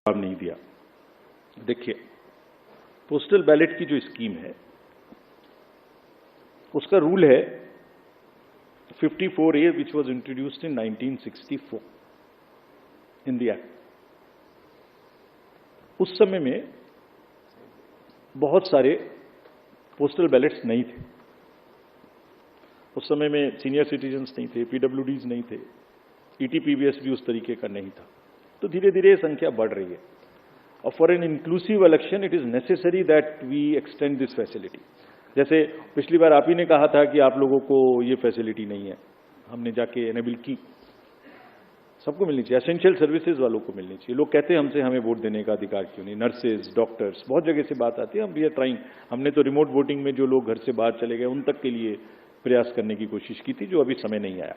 जवाब नहीं दिया। देखिए, पोस्टल बैलेट की जो स्कीम है उसका रूल है 54A which was introduced in 1964 in the act. उस समय में बहुत सारे पोस्टल बैलेट्स नहीं थे। उस समय में सीनियर सिटीजन्स नहीं थे, पीडब्ल्यूडीज नहीं थे, ईटीपीबीएस भी उस तरीके का नहीं था। तो धीरे धीरे संख्या बढ़ रही है और for an inclusive election it is necessary that we extend this facility. जैसे पिछली बार आप ही ने कहा था कि आप लोगों को ये फैसिलिटी नहीं है, हमने जाके एनेबल की। सबको मिलनी चाहिए, एसेंशियल सर्विसेज वालों को मिलनी चाहिए। लोग कहते हैं हमसे हमें वोट देने का अधिकार क्यों नहीं, नर्सेज, डॉक्टर्स, बहुत जगह से बात आती है। हम वी आर ट्राइंग, हमने तो रिमोट वोटिंग में जो लोग घर से बाहर चले गए उन तक के लिए प्रयास करने की कोशिश की थी, जो अभी समय नहीं आया।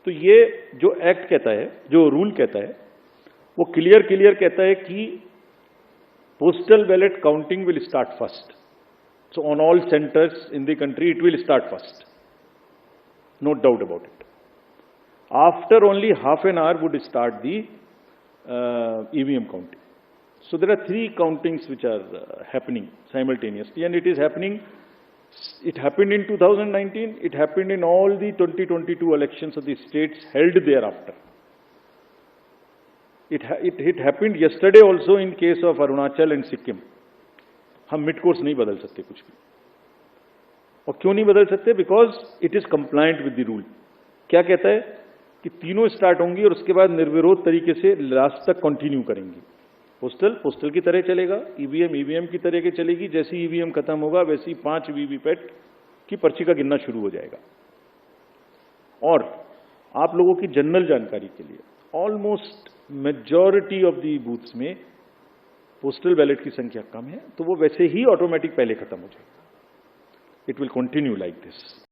तो ये जो एक्ट कहता है, जो रूल कहता है, वो क्लियर कहता है कि postal ballot counting will start first. So on all centres in the country it will start first, no doubt about it. After only half an hour would start the EVM counting. So there are 3 countings which are happening simultaneously, and it is happening. It happened in 2019. It happened in all the 2022 elections of the states held thereafter. It happened yesterday also in case of Arunachal and Sikkim. हम mid course नहीं बदल सकते कुछ भी। और क्यों नहीं बदल सकते? Because it is compliant with the rule. क्या कहता है कि तीनों स्टार्ट होंगी और उसके बाद निर्विरोध तरीके से लास्ट तक कंटिन्यू करेंगी। पोस्टल की तरह चलेगा, ईवीएम की तरह के चलेगी। जैसे ईवीएम खत्म होगा वैसे ही 5 वीवीपैट की पर्ची का गिनना शुरू हो जाएगा। और आप लोगों की जनरल जानकारी के लिए almost majority of the booths में पोस्टल बैलेट की संख्या कम है, तो वो वैसे ही ऑटोमेटिक पहले खत्म हो जाएगा। It will continue like this.